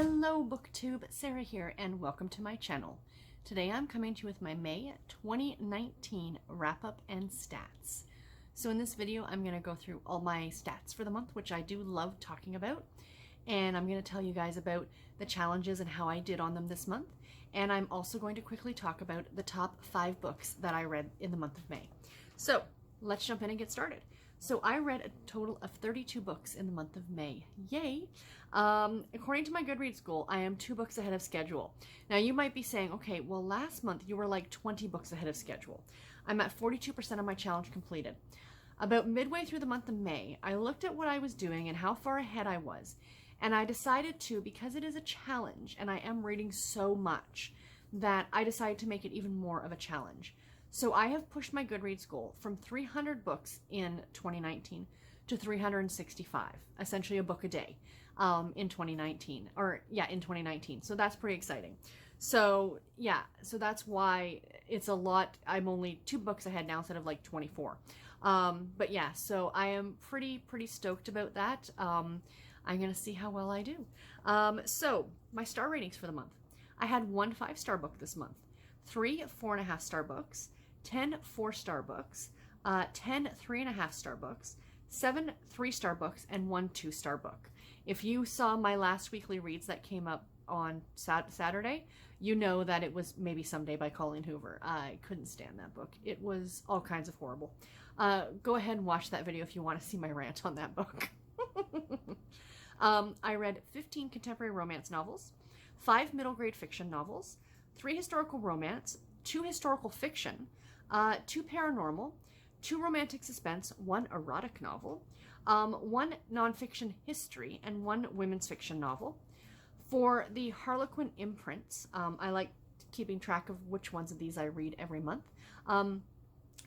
Hello BookTube, Sarah here, and welcome to my channel. Today I'm coming to you with my May 2019 wrap-up and stats. So in this video I'm going to go through all my stats for the month, which I do love talking about, and I'm going to tell you guys about the challenges and how I did on them this month, and I'm also going to quickly talk about the top 5 books that I read in the month of May. So let's jump in and get started. So I read a total of 32 books in the month of May. Yay! According to my Goodreads goal, I am 2 books ahead of schedule. Now you might be saying, okay, well last month you were like 20 books ahead of schedule. I'm at 42% of my challenge completed. About midway through the month of May, I looked at what I was doing and how far ahead I was, and I decided to, because it is a challenge and I am reading so much, that I decided to make it even more of a challenge. So I have pushed my Goodreads goal from 300 books in 2019 to 365, essentially a book a day in 2019, in 2019. So that's pretty exciting. So yeah, so that's why it's a lot. I'm only 2 books ahead now instead of like 24. But yeah, so I am pretty stoked about that. I'm going to see how well I do. So my star ratings for the month. I had 1 5-star book this month, 3 4.5-star books, 10 4-star books, 10 3.5-star books, 7 3-star books, and 1 2-star book. If you saw my last weekly reads that came up on Saturday, you know that it was Maybe Someday by Colleen Hoover. I couldn't stand that book. It was all kinds of horrible. Go ahead and watch that video if you want to see my rant on that book. I read 15 contemporary romance novels, 5 middle grade fiction novels, 3 historical romance, 2 historical fiction, 2 paranormal, 2 romantic suspense, 1 erotic novel, 1 nonfiction history, and 1 women's fiction novel. For the Harlequin imprints, I like keeping track of which ones of these I read every month. And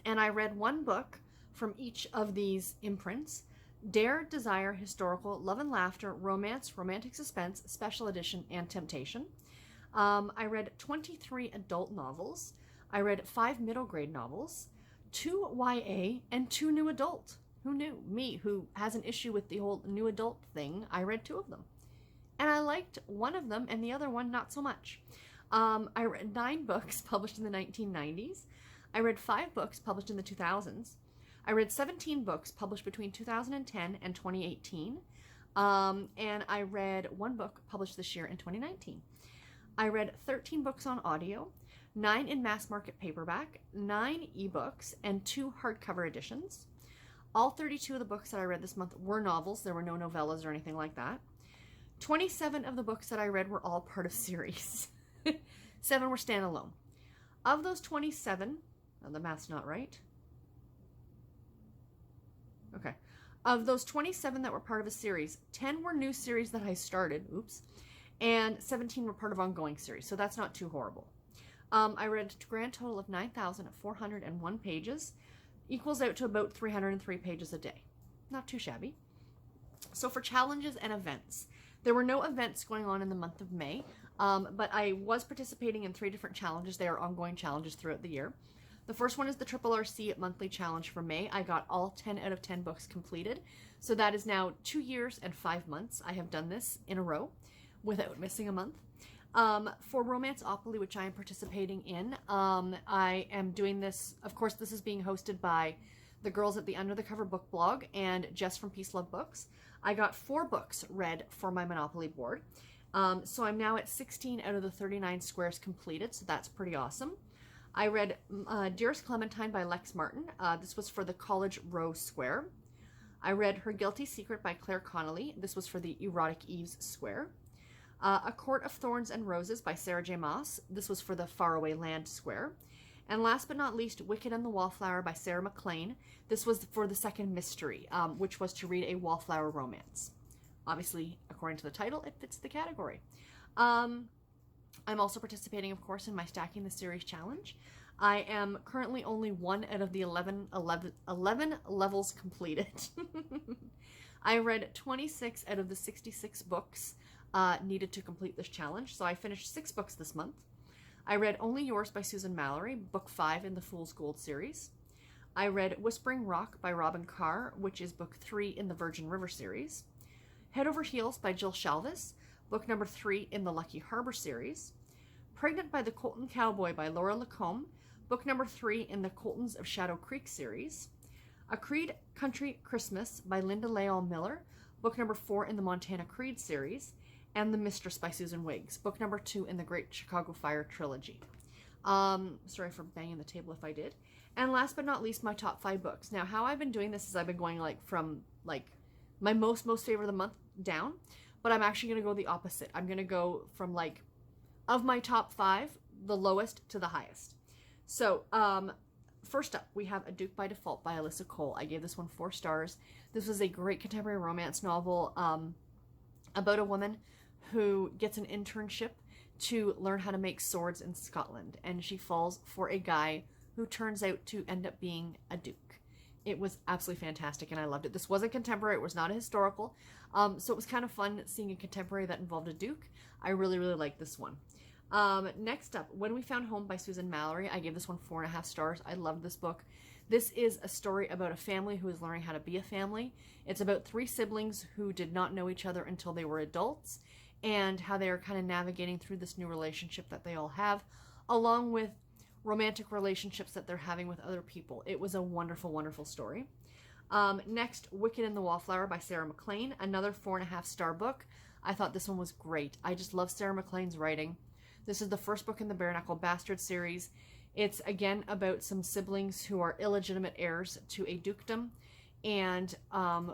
I read 1 book from each of these imprints: Dare, Desire, Historical, Love and Laughter, Romance, Romantic Suspense, Special Edition, and Temptation. I read 23 adult novels. I read 5 middle grade novels, 2 YA, and 2 new adult. Who knew? Me, who has an issue with the whole new adult thing, I read 2 of them. And I liked one of them and the other one not so much. I read 9 books published in the 1990s. I read 5 books published in the 2000s. I read 17 books published between 2010 and 2018. And I read 1 book published this year in 2019. I read 13 books on audio, 9 in mass market paperback, 9 ebooks, and 2 hardcover editions. All 32 of the books that I read this month were novels. There were no novellas or anything like that. 27 of the books that I read were all part of series. 7 were standalone. Of those 27, the math's not right. Okay. Of those 27 that were part of a series, 10 were new series that I started, and 17 were part of ongoing series, so that's not too horrible. I read a grand total of 9,401 pages, equals out to about 303 pages a day. Not too shabby. So for challenges and events, there were no events going on in the month of May, but I was participating in 3 different challenges. They are ongoing challenges throughout the year. The first one is the RRC monthly challenge for May. I got all 10 out of 10 books completed. So that is now 2 years and 5 months. I have done this in a row without missing a month. For Romanceopoly, which I am participating in, I am doing this, of course, this is being hosted by the girls at the Under the Cover book blog and Jess from Peace Love Books. I got 4 books read for my Monopoly board. So I'm now at 16 out of the 39 squares completed, so that's pretty awesome. I read Dearest Clementine by Lex Martin. This was for the College Row Square. I read Her Guilty Secret by Claire Connolly. This was for the Erotic Eves Square. A Court of Thorns and Roses by Sarah J. Maas. This was for the Faraway Land Square. And last but not least, Wicked and the Wallflower by Sarah MacLean. This was for the second mystery, which was to read a wallflower romance. Obviously, according to the title, it fits the category. I'm also participating, of course, in my Stacking the Series challenge. I am currently only 1 out of the 11 levels completed. I read 26 out of the 66 books needed to complete this challenge, so I finished 6 books this month. I read Only Yours by Susan Mallory, book 5 in the Fool's Gold series. I read Whispering Rock by Robin Carr, which is book 3 in the Virgin River series. Head Over Heels by Jill Shalvis, book number 3 in the Lucky Harbor series. Pregnant by the Colton Cowboy by Laura Lacombe, book number 3 in the Coltons of Shadow Creek series. A Creed Country Christmas by Linda Leal Miller, book number 4 in the Montana Creed series. And The Mistress by Susan Wiggs, book number 2 in the Great Chicago Fire trilogy. Sorry for banging the table if I did. And last but not least, my top 5 books. Now, how I've been doing this is I've been going from my most favorite of the month down, but I'm actually going to go the opposite. I'm going to go from of my top 5, the lowest to the highest. So, first up, we have A Duke by Default by Alyssa Cole. I gave this one 4 stars. This was a great contemporary romance novel about a woman who gets an internship to learn how to make swords in Scotland, and she falls for a guy who turns out to end up being a duke. It was absolutely fantastic, and I loved it. This wasn't contemporary, it was not a historical, so it was kind of fun seeing a contemporary that involved a duke. I really, really liked this one. Next up, When We Found Home by Susan Mallory. I gave this one 4.5 stars. I loved this book. This is a story about a family who is learning how to be a family. It's about 3 siblings who did not know each other until they were adults, and how they are kind of navigating through this new relationship that they all have, along with romantic relationships that they're having with other people. It was a wonderful, wonderful story. Next, Wicked and the Wallflower by Sarah MacLean, another 4.5 star book. I thought this one was great. I just love Sarah MacLean's writing. This is the first book in the Bare Knuckle Bastard series. It's again about some siblings who are illegitimate heirs to a dukedom, and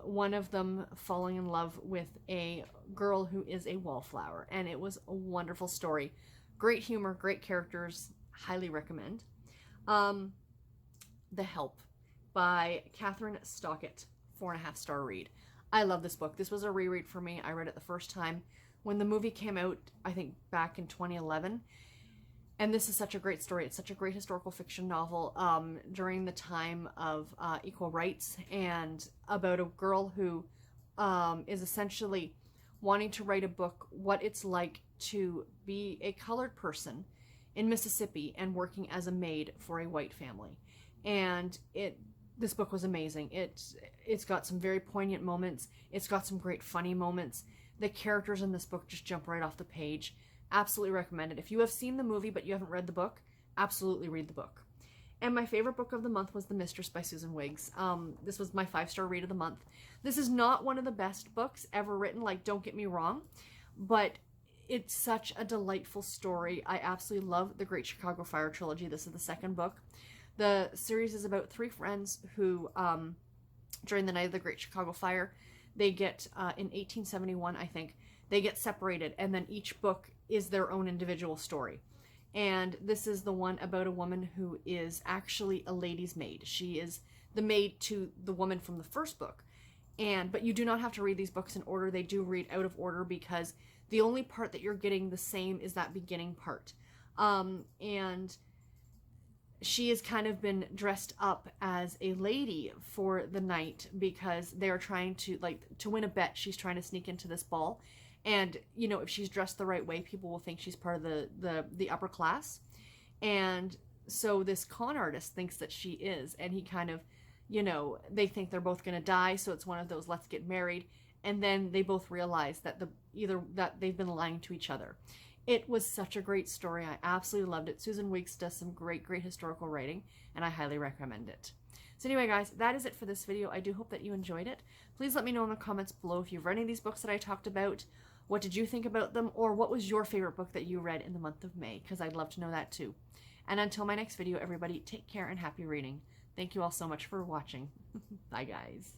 one of them falling in love with a girl who is a wallflower. And it was a wonderful story. Great humor, great characters, highly recommend. The Help by Catherine Stockett, 4.5 star read. I love this book. This was a reread for me. I read it the first time when the movie came out, I think back in 2011. And this is such a great story. It's such a great historical fiction novel during the time of equal rights, and about a girl who is essentially wanting to write a book, what it's like to be a colored person in Mississippi and working as a maid for a white family. And this book was amazing. It's got some very poignant moments. It's got some great funny moments. The characters in this book just jump right off the page. Absolutely recommend it. If you have seen the movie but you haven't read the book, absolutely read the book. And my favorite book of the month was The Mistress by Susan Wiggs. This was my 5-star read of the month. This is not one of the best books ever written, don't get me wrong, but it's such a delightful story. I absolutely love the Great Chicago Fire trilogy. This is the 2nd book. The series is about 3 friends who, during the night of the Great Chicago Fire, they get, in 1871, I think, they get separated, and then each book is their own individual story. And this is the one about a woman who is actually a lady's maid. She is the maid to the woman from the first book. But you do not have to read these books in order. They do read out of order, because the only part that you're getting the same is that beginning part. And she has kind of been dressed up as a lady for the night, because they're trying to win a bet. She's trying to sneak into this ball. And, if she's dressed the right way, people will think she's part of the upper class. And so this con artist thinks that she is, and he kind of, they think they're both going to die. So it's one of those, let's get married. And then they both realize that that they've been lying to each other. It was such a great story. I absolutely loved it. Susan Wiggs does some great, great historical writing, and I highly recommend it. So anyway, guys, that is it for this video. I do hope that you enjoyed it. Please let me know in the comments below if you've read any of these books that I talked about. What did you think about them? Or what was your favorite book that you read in the month of May? Because I'd love to know that too. And until my next video, everybody, take care and happy reading. Thank you all so much for watching. Bye, guys.